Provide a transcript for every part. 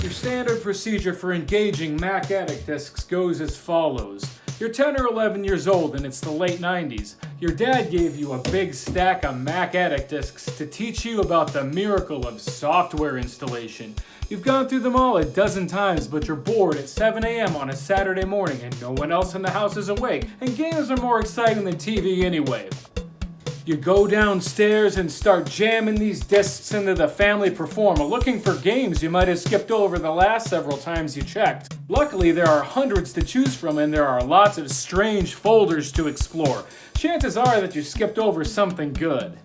Your standard procedure for engaging Mac Addict discs goes as follows. You're 10 or 11 years old and it's the late 90s. Your dad gave you a big stack of Mac Addict discs to teach you about the miracle of software installation. You've gone through them all a dozen times, but you're bored at 7 a.m. on a Saturday morning and no one else in the house is awake, and games are more exciting than TV anyway. You go downstairs and start jamming these discs into the family performer, looking for games you might have skipped over the last several times you checked. Luckily, there are hundreds to choose from and there are lots of strange folders to explore. Chances are that you skipped over something good.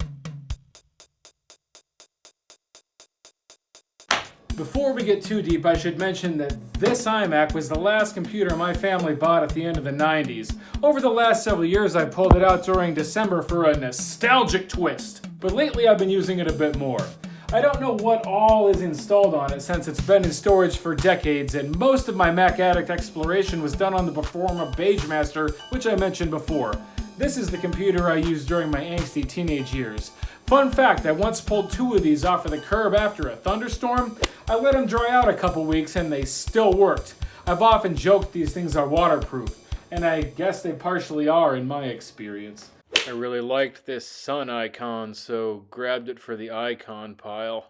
Before we get too deep, I should mention that this iMac was the last computer my family bought at the end of the 90s. Over the last several years, I pulled it out during December for a nostalgic twist, but lately I've been using it a bit more. I don't know what all is installed on it since it's been in storage for decades, and most of my Mac Addict exploration was done on the Performa BageMaster, which I mentioned before. This is the computer I used during my angsty teenage years. Fun fact, I once pulled 2 of these off of the curb after a thunderstorm. I let them dry out a couple weeks and they still worked. I've often joked these things are waterproof, and I guess they partially are in my experience. I really liked this sun icon, so grabbed it for the icon pile.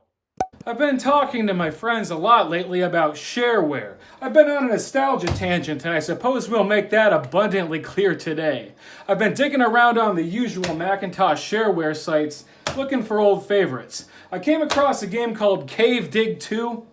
I've been talking to my friends a lot lately about Shareware. I've been on a nostalgia tangent and I suppose we'll make that abundantly clear today. I've been digging around on the usual Macintosh Shareware sites looking for old favorites. I came across a game called Cave Dig 2,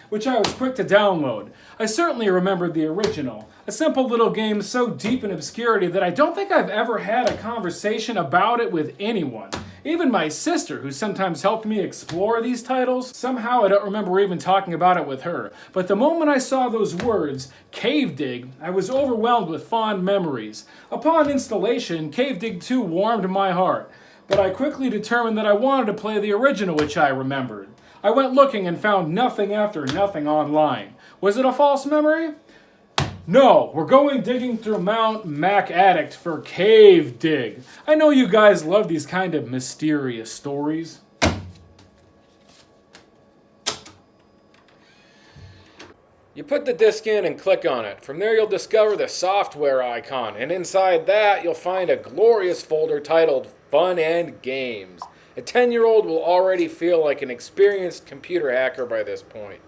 which I was quick to download. I certainly remembered the original, a simple little game so deep in obscurity that I don't think I've ever had a conversation about it with anyone. Even my sister, who sometimes helped me explore these titles, somehow I don't remember even talking about it with her. But the moment I saw those words, Cave Dig, I was overwhelmed with fond memories. Upon installation, Cave Dig 2 warmed my heart, but I quickly determined that I wanted to play the original, which I remembered. I went looking and found nothing after nothing online. Was it a false memory? No, we're going digging through Mount Mac Addict for Cave Dig. I know you guys love these kind of mysterious stories. You put the disc in and click on it. From there you'll discover the software icon, and inside that you'll find a glorious folder titled Fun and Games. A 10-year-old will already feel like an experienced computer hacker by this point.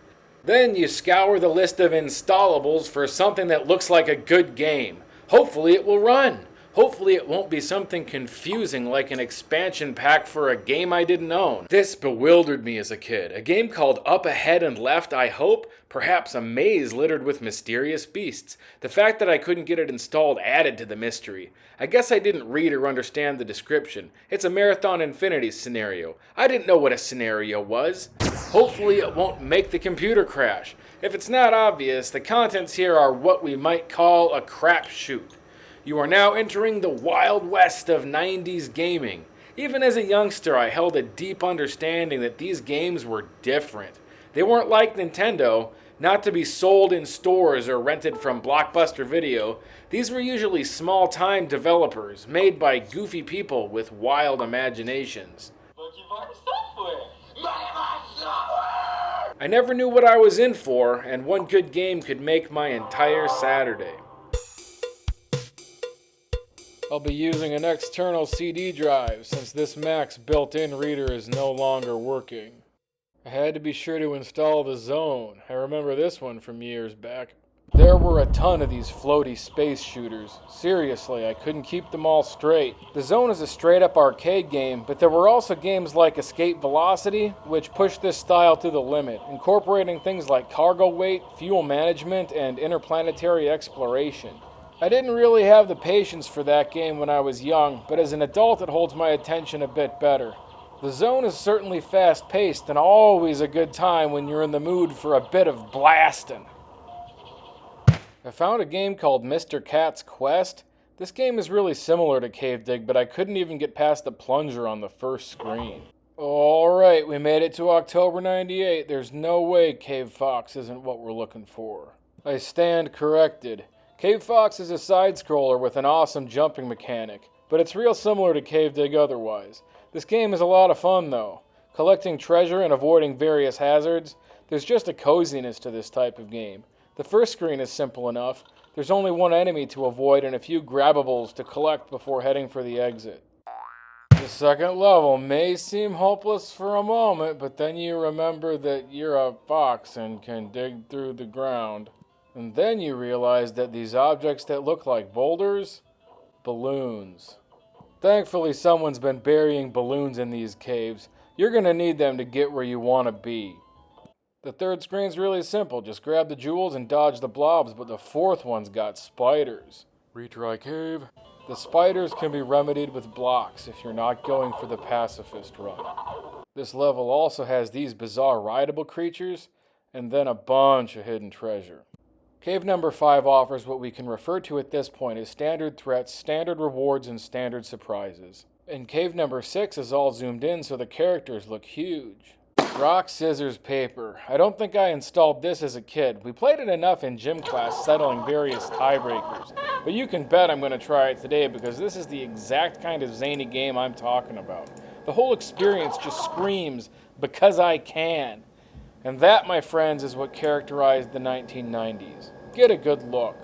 Then you scour the list of installables for something that looks like a good game. Hopefully it will run. Hopefully it won't be something confusing like an expansion pack for a game I didn't own. This bewildered me as a kid. A game called Up Ahead and Left, I hope? Perhaps a maze littered with mysterious beasts. The fact that I couldn't get it installed added to the mystery. I guess I didn't read or understand the description. It's a Marathon Infinity scenario. I didn't know what a scenario was. Hopefully it won't make the computer crash. If it's not obvious, the contents here are what we might call a crapshoot. You are now entering the Wild West of 90s gaming. Even as a youngster, I held a deep understanding that these games were different. They weren't like Nintendo, not to be sold in stores or rented from Blockbuster Video. These were usually small-time developers, made by goofy people with wild imaginations. I never knew what I was in for, and one good game could make my entire Saturday. I'll be using an external CD drive since this Mac's built-in reader is no longer working. I had to be sure to install the Zone. I remember this one from years back. There were a ton of these floaty space shooters. Seriously, I couldn't keep them all straight. The Zone is a straight-up arcade game, but there were also games like Escape Velocity, which pushed this style to the limit, incorporating things like cargo weight, fuel management, and interplanetary exploration. I didn't really have the patience for that game when I was young, but as an adult it holds my attention a bit better. The Zone is certainly fast-paced and always a good time when you're in the mood for a bit of blasting. I found a game called Mr. Cat's Quest. This game is really similar to Cave Dig, but I couldn't even get past the plunger on the first screen. Alright, we made it to October 98. There's no way Cave Fox isn't what we're looking for. I stand corrected. Cave Fox is a side-scroller with an awesome jumping mechanic, but it's real similar to Cave Dig otherwise. This game is a lot of fun though. Collecting treasure and avoiding various hazards, there's just a coziness to this type of game. The first screen is simple enough. There's only one enemy to avoid and a few grabbables to collect before heading for the exit. The second level may seem hopeless for a moment, but then you remember that you're a fox and can dig through the ground. And then you realize that these objects that look like boulders, balloons. Thankfully, someone's been burying balloons in these caves. You're gonna need them to get where you want to be. The third screen's really simple. Just grab the jewels and dodge the blobs, but the fourth one's got spiders. Retry cave. The spiders can be remedied with blocks if you're not going for the pacifist run. This level also has these bizarre rideable creatures, and then a bunch of hidden treasure. Cave number 5 offers what we can refer to at this point as standard threats, standard rewards, and standard surprises. And cave number 6 is all zoomed in so the characters look huge. Rock, scissors, paper. I don't think I installed this as a kid. We played it enough in gym class settling various tiebreakers. But you can bet I'm going to try it today because this is the exact kind of zany game I'm talking about. The whole experience just screams, because I can. And that, my friends, is what characterized the 1990s. Get a good look.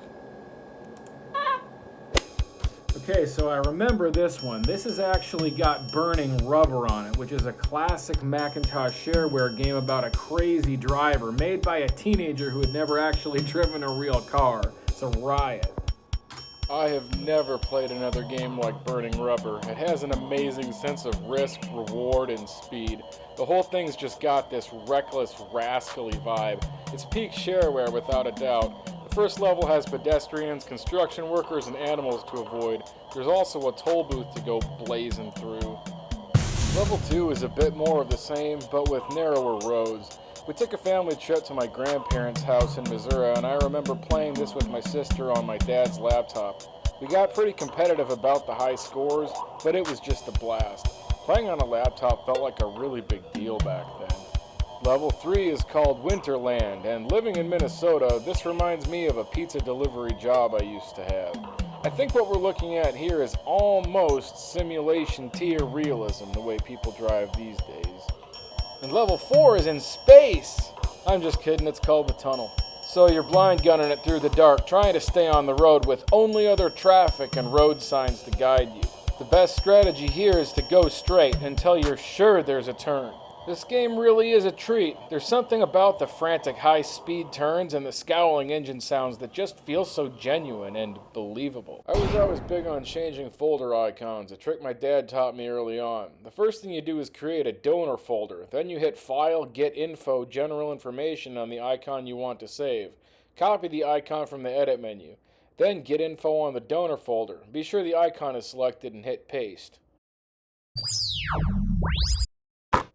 Okay, so I remember this one. This has actually got burning rubber on it, which is a classic Macintosh Shareware game about a crazy driver made by a teenager who had never actually driven a real car. It's a riot. I have never played another game like Burning Rubber. It has an amazing sense of risk, reward, and speed. The whole thing's just got this reckless, rascally vibe. It's peak Shareware without a doubt. The first level has pedestrians, construction workers, and animals to avoid. There's also a toll booth to go blazing through. Level 2 is a bit more of the same, but with narrower roads. We took a family trip to my grandparents' house in Missouri, and I remember playing this with my sister on my dad's laptop. We got pretty competitive about the high scores, but it was just a blast. Playing on a laptop felt like a really big deal back then. Level 3 is called Winterland, and living in Minnesota, this reminds me of a pizza delivery job I used to have. I think what we're looking at here is almost simulation tier realism, the way people drive these days. And level 4 is in space! I'm just kidding, it's called the tunnel. So you're blind gunning it through the dark, trying to stay on the road with only other traffic and road signs to guide you. The best strategy here is to go straight until you're sure there's a turn. This game really is a treat. There's something about the frantic high-speed turns and the scowling engine sounds that just feel so genuine and believable. I was always big on changing folder icons, a trick my dad taught me early on. The first thing you do is create a donor folder. Then you hit File, Get Info, General Information on the icon you want to save. Copy the icon from the Edit menu. Then get info on the donor folder. Be sure the icon is selected and hit Paste.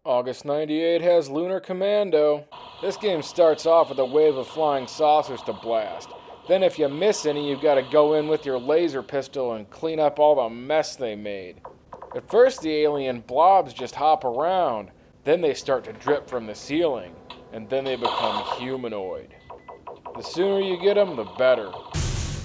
August 98 has Lunar Commando. This game starts off with a wave of flying saucers to blast. Then if you miss any, you've got to go in with your laser pistol and clean up all the mess they made. At first the alien blobs just hop around. Then they start to drip from the ceiling. And then they become humanoid. The sooner you get them, the better.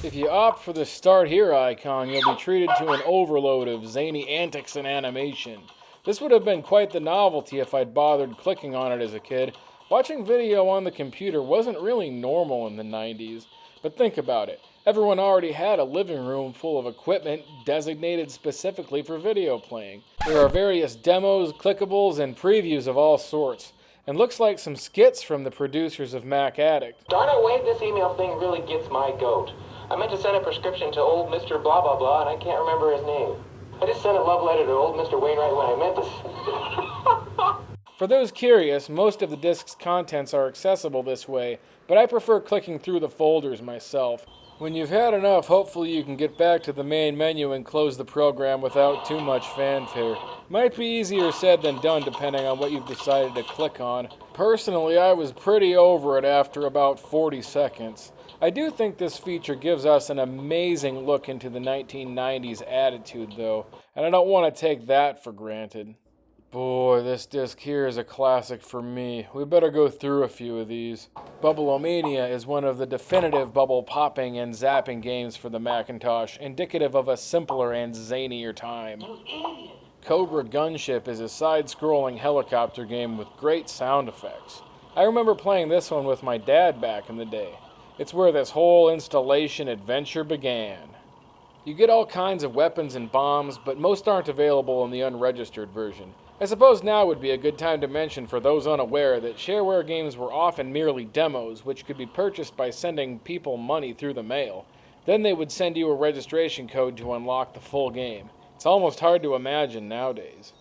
If you opt for the Start Here icon, you'll be treated to an overload of zany antics and animation. This would have been quite the novelty if I'd bothered clicking on it as a kid. Watching video on the computer wasn't really normal in the 90s. But think about it. Everyone already had a living room full of equipment designated specifically for video playing. There are various demos, clickables, and previews of all sorts. And looks like some skits from the producers of Mac Addict. Darn it, Wade, this email thing really gets my goat. I meant to send a prescription to old Mr. Blah Blah Blah, and I can't remember his name. I just sent a love letter to old Mr. Wainwright when I meant to. For those curious, most of the disk's contents are accessible this way, but I prefer clicking through the folders myself. When you've had enough, hopefully you can get back to the main menu and close the program without too much fanfare. Might be easier said than done depending on what you've decided to click on. Personally, I was pretty over it after about 40 seconds. I do think this feature gives us an amazing look into the 1990s attitude though, and I don't want to take that for granted. Boy, this disc here is a classic for me. We better go through a few of these. Bubble-O-Mania is one of the definitive bubble popping and zapping games for the Macintosh, indicative of a simpler and zanier time. Cobra Gunship is a side-scrolling helicopter game with great sound effects. I remember playing this one with my dad back in the day. It's where this whole installation adventure began. You get all kinds of weapons and bombs, but most aren't available in the unregistered version. I suppose now would be a good time to mention for those unaware that Shareware games were often merely demos, which could be purchased by sending people money through the mail. Then they would send you a registration code to unlock the full game. It's almost hard to imagine nowadays.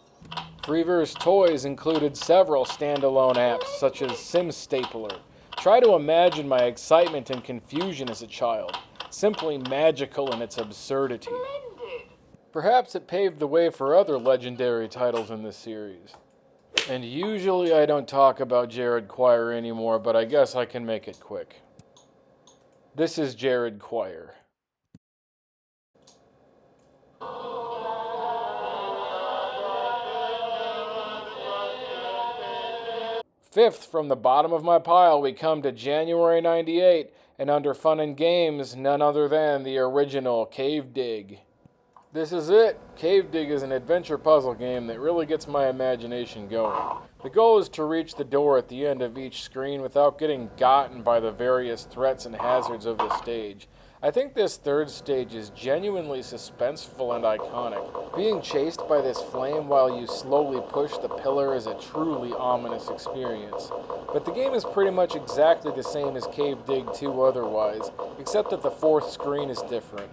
Freeverse Toys included several standalone apps, such as Sim Stapler. Try to imagine my excitement and confusion as a child. Simply magical in its absurdity. Perhaps it paved the way for other legendary titles in this series. And usually I don't talk about Jared Quire anymore, but I guess I can make it quick. This is Jared Quire. Fifth from the bottom of my pile, we come to January 98, and under Fun and Games, none other than the original Cave Dig. This is it. Cave Dig is an adventure puzzle game that really gets my imagination going. The goal is to reach the door at the end of each screen without getting gotten by the various threats and hazards of the stage. I think this third stage is genuinely suspenseful and iconic. Being chased by this flame while you slowly push the pillar is a truly ominous experience. But the game is pretty much exactly the same as Cave Dig 2 otherwise, except that the fourth screen is different.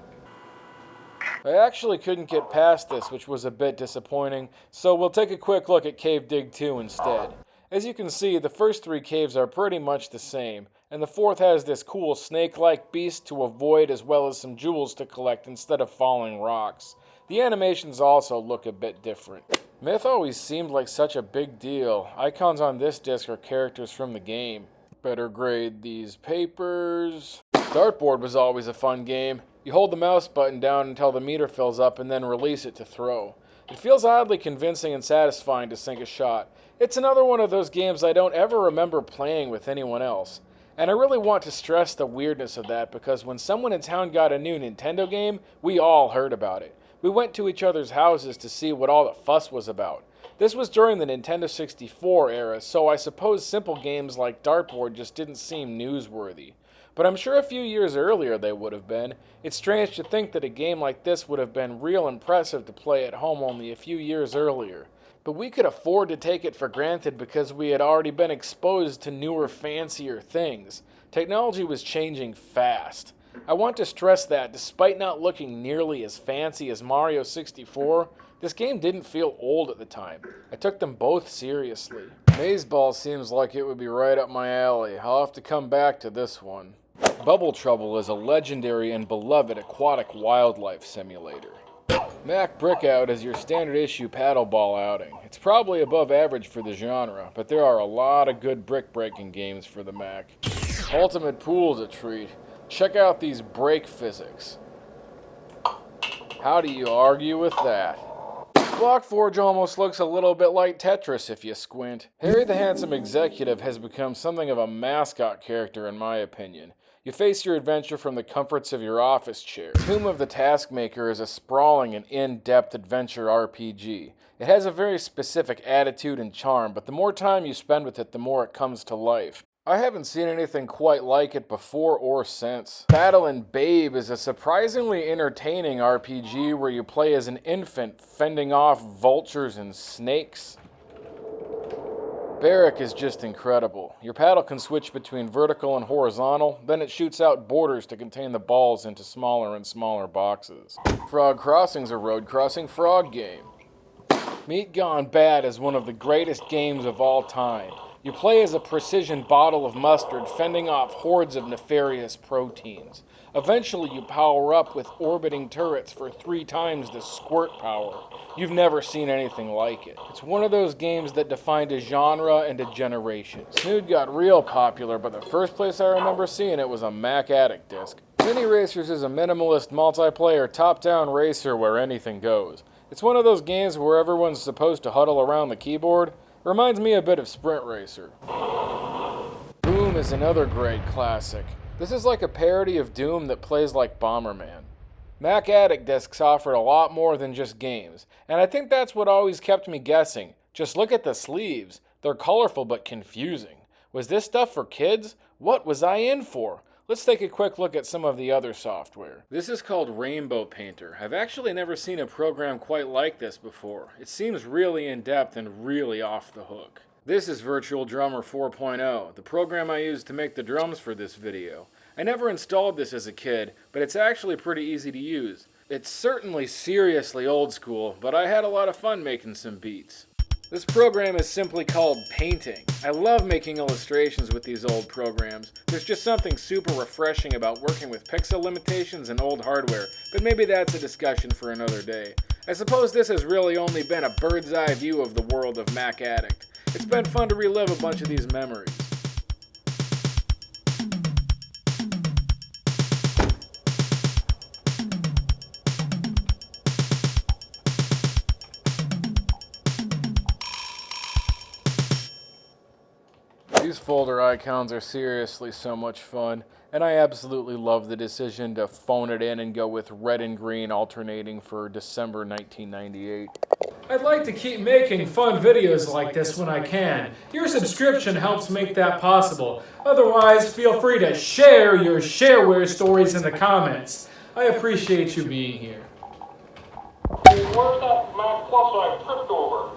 I actually couldn't get past this, which was a bit disappointing, so we'll take a quick look at Cave Dig 2 instead. As you can see, the first three caves are pretty much the same, and the fourth has this cool snake-like beast to avoid as well as some jewels to collect instead of falling rocks. The animations also look a bit different. Myth always seemed like such a big deal. Icons on this disc are characters from the game. Better grade these papers. Dartboard was always a fun game. You hold the mouse button down until the meter fills up and then release it to throw. It feels oddly convincing and satisfying to sink a shot. It's another one of those games I don't ever remember playing with anyone else. And I really want to stress the weirdness of that because when someone in town got a new Nintendo game, we all heard about it. We went to each other's houses to see what all the fuss was about. This was during the Nintendo 64 era, so I suppose simple games like Dartboard just didn't seem newsworthy. But I'm sure a few years earlier they would have been. It's strange to think that a game like this would have been real impressive to play at home only a few years earlier. But we could afford to take it for granted because we had already been exposed to newer, fancier things. Technology was changing fast. I want to stress that, despite not looking nearly as fancy as Mario 64, this game didn't feel old at the time. I took them both seriously. Maze Ball seems like it would be right up my alley. I'll have to come back to this one. Bubble Trouble is a legendary and beloved aquatic wildlife simulator. Mac Brickout is your standard issue paddleball outing. It's probably above average for the genre, but there are a lot of good brick-breaking games for the Mac. Ultimate Pool's a treat. Check out these brake physics. How do you argue with that? Blockforge almost looks a little bit like Tetris if you squint. Harry the Handsome Executive has become something of a mascot character in my opinion. You face your adventure from the comforts of your office chair. Tomb of the Taskmaker is a sprawling and in-depth adventure RPG. It has a very specific attitude and charm, but the more time you spend with it, the more it comes to life. I haven't seen anything quite like it before or since. Battle and Babe is a surprisingly entertaining RPG where you play as an infant fending off vultures and snakes. Barrack is just incredible. Your paddle can switch between vertical and horizontal, then it shoots out borders to contain the balls into smaller and smaller boxes. Frog Crossing's a road crossing frog game. Meat Gone Bad is one of the greatest games of all time. You play as a precision bottle of mustard fending off hordes of nefarious proteins. Eventually you power up with orbiting turrets for 3 times the squirt power. You've never seen anything like it. It's one of those games that defined a genre and a generation. Snood got real popular, but the first place I remember seeing it was a Mac Addict disc. Mini Racers is a minimalist multiplayer top-down racer where anything goes. It's one of those games where everyone's supposed to huddle around the keyboard. Reminds me a bit of Sprint Racer. Boom is another great classic. This is like a parody of Doom that plays like Bomberman. Mac Addict discs offered a lot more than just games, and I think that's what always kept me guessing. Just look at the sleeves. They're colorful but confusing. Was this stuff for kids? What was I in for? Let's take a quick look at some of the other software. This is called Rainbow Painter. I've actually never seen a program quite like this before. It seems really in-depth and really off the hook. This is Virtual Drummer 4.0, the program I used to make the drums for this video. I never installed this as a kid, but it's actually pretty easy to use. It's certainly seriously old school, but I had a lot of fun making some beats. This program is simply called painting. I love making illustrations with these old programs. There's just something super refreshing about working with pixel limitations and old hardware, but maybe that's a discussion for another day. I suppose this has really only been a bird's eye view of the world of Mac Addict. It's been fun to relive a bunch of these memories. These folder icons are seriously so much fun, and I absolutely love the decision to phone it in and go with red and green alternating for December 1998. I'd like to keep making fun videos like this when I can. Your subscription helps make that possible. Otherwise, feel free to share your Shareware stories in the comments. I appreciate you being here. Where's that Mac Plus I tripped over?